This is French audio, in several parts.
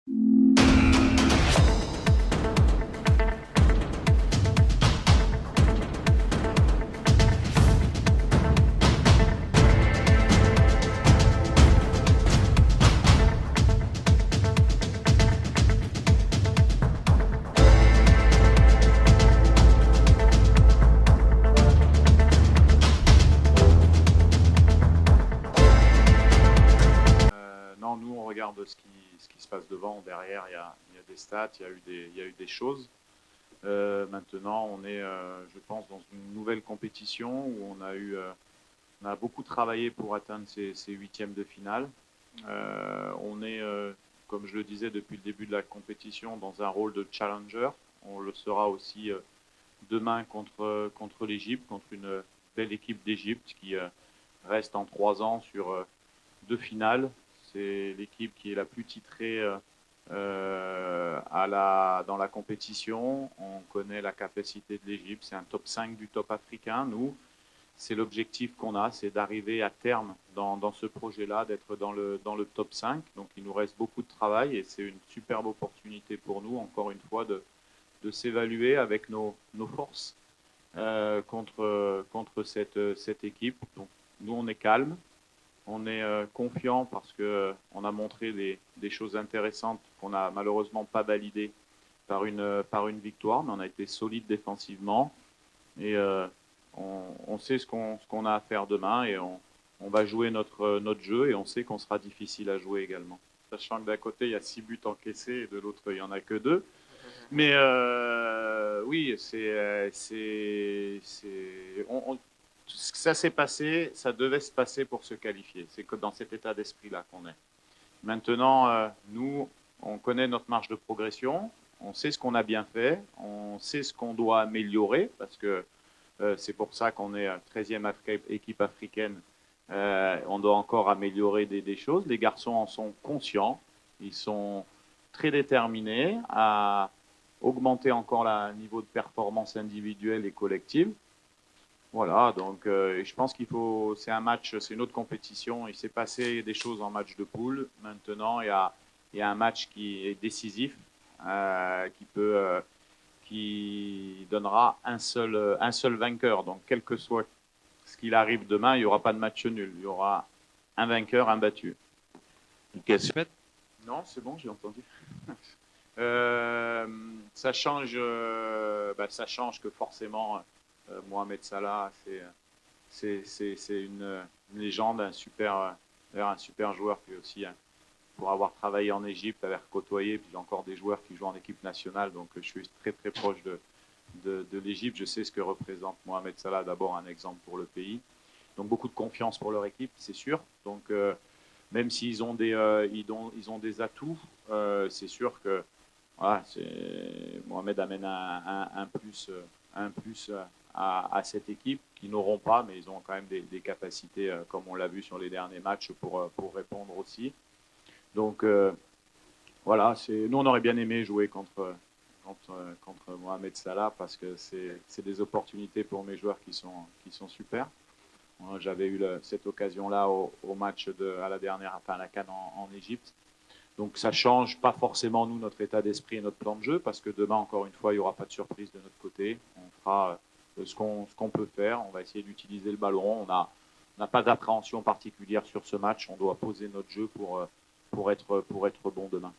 Non, nous on regarde ce qui se passe devant, derrière il y a des stats, il y a eu des choses. Maintenant, on est, je pense, dans une nouvelle compétition où on a beaucoup travaillé pour atteindre ces huitièmes de finale. On est, comme je le disais depuis le début de la compétition, dans un rôle de challenger. On le sera aussi demain contre l'Égypte, contre une belle équipe d'Égypte qui reste en 3 ans sur deux finales. C'est l'équipe qui est la plus titrée dans la compétition. On connaît la capacité de l'Égypte. C'est un top 5 du top africain. Nous, c'est l'objectif qu'on a, c'est d'arriver à terme dans ce projet-là, d'être dans le top 5. Donc il nous reste beaucoup de travail et c'est une superbe opportunité pour nous, encore une fois, de s'évaluer avec nos forces contre cette équipe. Donc nous, on est calme. On est confiant parce qu'on a montré des choses intéressantes qu'on n'a malheureusement pas validées par une victoire, mais on a été solide défensivement et on sait ce qu'on a à faire demain et on va jouer notre jeu et on sait qu'on sera difficile à jouer également. Sachant que d'un côté, il y a 6 buts encaissés et de l'autre, il n'y en a que 2. Mais oui, ça s'est passé, ça devait se passer pour se qualifier. C'est que dans cet état d'esprit-là qu'on est. Maintenant, nous, on connaît notre marge de progression, on sait ce qu'on a bien fait, on sait ce qu'on doit améliorer, parce que c'est pour ça qu'on est 13e équipe africaine. On doit encore améliorer des choses. Les garçons en sont conscients, ils sont très déterminés à augmenter encore le niveau de performance individuelle et collective. Voilà, donc je pense c'est un match, c'est une autre compétition. Il s'est passé des choses en match de poule. Maintenant, il y a un match qui est décisif, qui donnera un seul vainqueur. Donc, quel que soit ce qu'il arrive demain, il n'y aura pas de match nul. Il y aura un vainqueur, un battu. Une question? Non, c'est bon, j'ai entendu. Ça change que forcément. Mohamed Salah, c'est une légende, un super joueur qui aussi, pour avoir travaillé en Égypte, avoir côtoyé, puis il y a encore des joueurs qui jouent en équipe nationale, donc je suis très très proche de l'Égypte. Je sais ce que représente Mohamed Salah, d'abord un exemple pour le pays. Donc beaucoup de confiance pour leur équipe, c'est sûr. Donc même s'ils ont des atouts, c'est sûr que voilà, Mohamed amène un plus à cette équipe qui n'auront pas, mais ils ont quand même des capacités, comme on l'a vu sur les derniers matchs, pour répondre aussi. Donc voilà, nous on aurait bien aimé jouer contre Mohamed Salah parce que c'est des opportunités pour mes joueurs qui sont super. J'avais eu cette occasion-là au match à la CAN en Égypte. Donc ça change pas forcément nous notre état d'esprit et notre plan de jeu parce que demain encore une fois il n'y aura pas de surprise de notre côté. On fera ce qu'on peut faire. On va essayer d'utiliser le ballon. On n'a pas d'appréhension particulière sur ce match. On doit poser notre jeu pour être bon demain.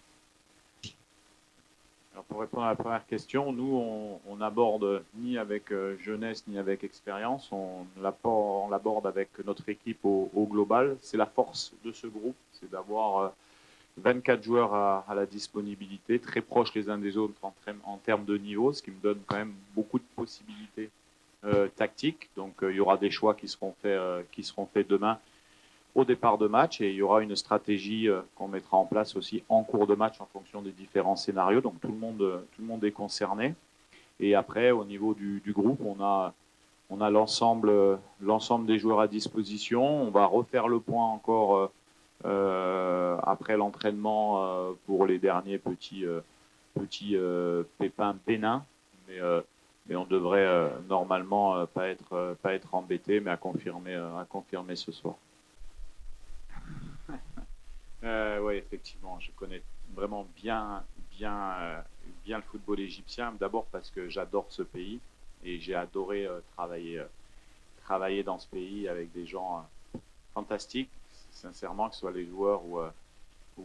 Alors pour répondre à la première question, nous on n'aborde ni avec jeunesse ni avec expérience. On l'aborde avec notre équipe au global. C'est la force de ce groupe, c'est d'avoir 24 joueurs à la disponibilité, très proches les uns des autres en termes de niveau, ce qui me donne quand même beaucoup de possibilités tactiques. Donc il y aura des choix qui seront faits demain au départ de match et il y aura une stratégie qu'on mettra en place aussi en cours de match en fonction des différents scénarios. Donc tout le monde est concerné. Et après, au niveau du groupe, on a l'ensemble des joueurs à disposition. On va refaire le point encore après l'entraînement pour les derniers petits pépins bénins, mais on devrait normalement pas être embêté, mais à confirmer ce soir. Oui, effectivement, je connais vraiment bien le football égyptien. D'abord parce que j'adore ce pays et j'ai adoré travailler dans ce pays avec des gens fantastiques, sincèrement, que ce soit les joueurs ou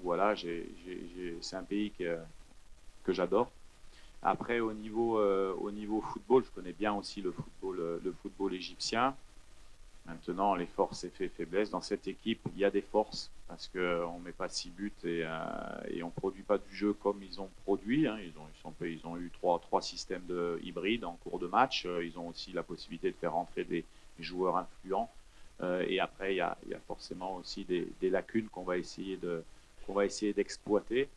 voilà, c'est un pays que j'adore. Après, au niveau football, je connais bien aussi le football égyptien. Maintenant, les forces et faiblesses. Dans cette équipe, il y a des forces parce qu'on ne met pas 6 buts et on ne produit pas du jeu comme ils ont produit. Hein. Ils ont eu trois systèmes hybrides en cours de match. Ils ont aussi la possibilité de faire rentrer des joueurs influents. Et après, il y a forcément aussi des lacunes qu'on va essayer d'exploiter.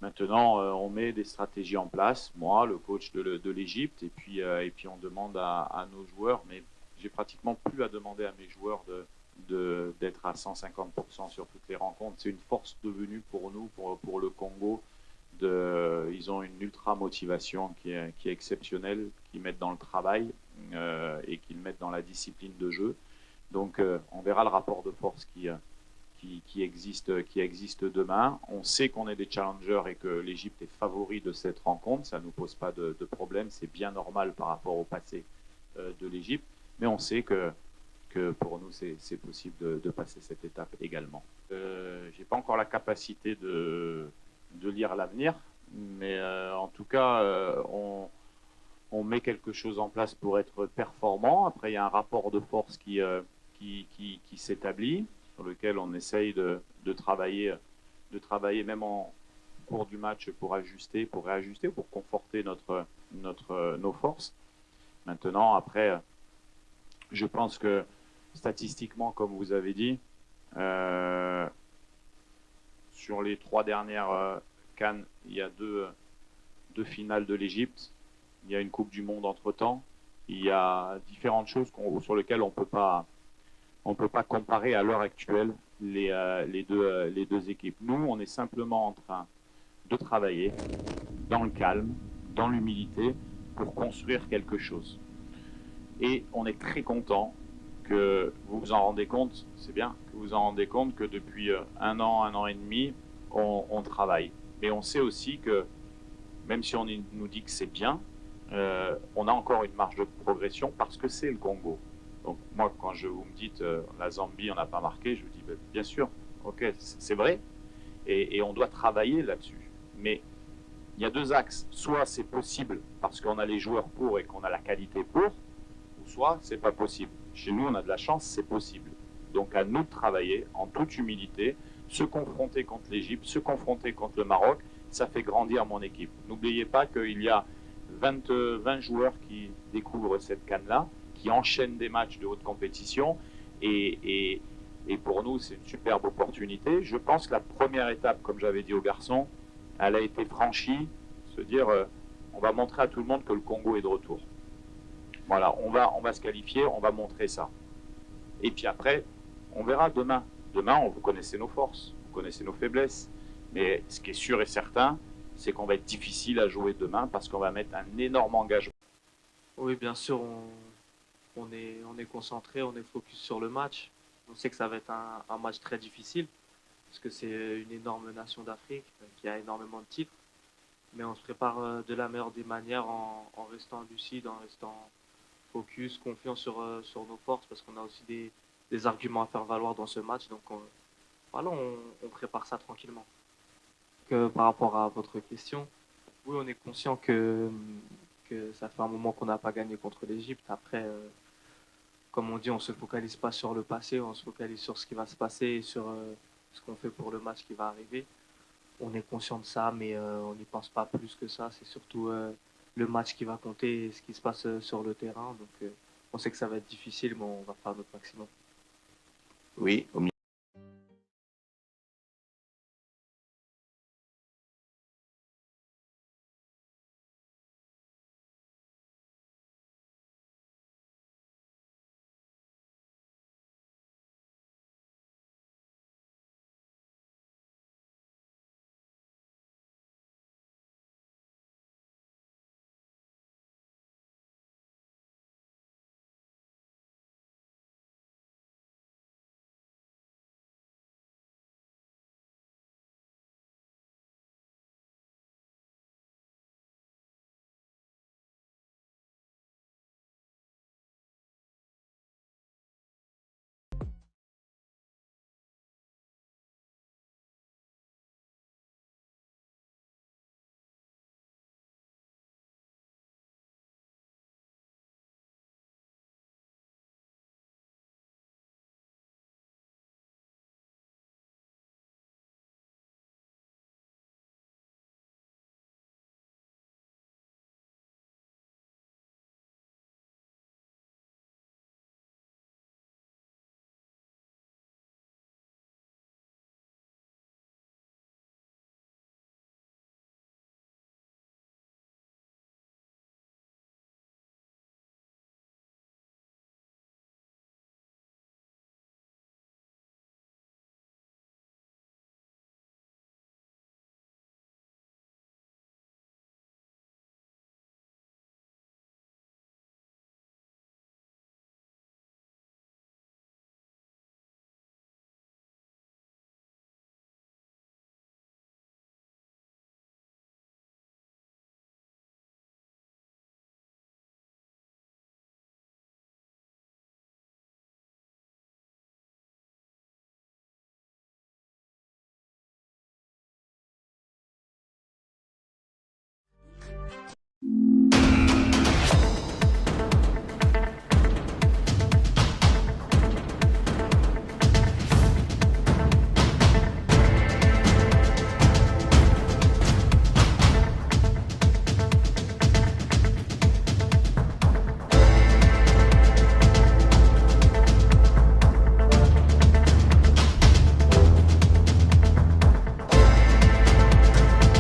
Maintenant, on met des stratégies en place, moi, le coach de l'Égypte, et puis on demande à nos joueurs, mais j'ai pratiquement plus à demander à mes joueurs d'être à 150% sur toutes les rencontres. C'est une force devenue pour nous, pour le Congo. Ils ont une ultra motivation qui est exceptionnelle, qu'ils mettent dans le travail et qu'ils mettent dans la discipline de jeu. Donc, on verra le rapport de force qui existe demain. On sait qu'on est des challengers et que l'Égypte est favori de cette rencontre. Ça ne nous pose pas de problème. C'est bien normal par rapport au passé de l'Égypte. Mais on sait que pour nous, c'est possible de passer cette étape également. Je n'ai pas encore la capacité de lire l'avenir, mais en tout cas, on met quelque chose en place pour être performant. Après, il y a un rapport de force qui s'établit, sur lequel on essaye de travailler même en cours du match pour réajuster, pour conforter nos forces. Maintenant, après, je pense que statistiquement, comme vous avez dit, sur les 3 dernières CAN, il y a deux finales de l'Égypte. Il y a une Coupe du Monde entre-temps. Il y a différentes choses sur lesquelles on peut pas comparer à l'heure actuelle les deux équipes. Nous, on est simplement en train de travailler dans le calme, dans l'humilité, pour construire quelque chose. Et on est très content que vous vous en rendez compte, c'est bien, que vous vous en rendez compte que depuis un an et demi, on travaille. Mais on sait aussi que, même si on nous dit que c'est bien, on a encore une marge de progression parce que c'est le Congo. Donc moi, quand vous me dites la Zambie, on n'a pas marqué, je vous dis bien sûr, ok, c'est vrai, et on doit travailler là-dessus. Mais il y a 2 axes. Soit c'est possible parce qu'on a les joueurs pour et qu'on a la qualité pour, ou soit c'est pas possible. Chez nous, on a de la chance, c'est possible. Donc à nous de travailler en toute humilité, se confronter contre l'Égypte, se confronter contre le Maroc, ça fait grandir mon équipe. N'oubliez pas qu'il y a 20 joueurs qui découvrent cette CAN-là, qui enchaînent des matchs de haute compétition, et pour nous, c'est une superbe opportunité. Je pense que la première étape, comme j'avais dit aux garçons, elle a été franchie, se dire, on va montrer à tout le monde que le Congo est de retour. Voilà, on va se qualifier, on va montrer ça. Et puis après, on verra demain. Demain, vous connaissez nos forces, vous connaissez nos faiblesses. Mais ce qui est sûr et certain, c'est qu'on va être difficile à jouer demain parce qu'on va mettre un énorme engagement. Oui, bien sûr, on est concentré, on est focus sur le match. On sait que ça va être un match très difficile parce que c'est une énorme nation d'Afrique qui a énormément de titres. Mais on se prépare de la meilleure des manières en restant lucide, en restant focus, confiant sur nos forces parce qu'on a aussi des arguments à faire valoir dans ce match. Donc voilà, on prépare ça tranquillement. Par rapport à votre question, oui, on est conscient que ça fait un moment qu'on n'a pas gagné contre l'Égypte. Après, comme on dit, on ne se focalise pas sur le passé, on se focalise sur ce qui va se passer et sur ce qu'on fait pour le match qui va arriver. On est conscient de ça, mais on n'y pense pas plus que ça. C'est surtout le match qui va compter et ce qui se passe sur le terrain. Donc, on sait que ça va être difficile, mais on va faire notre maximum. Oui, au milieu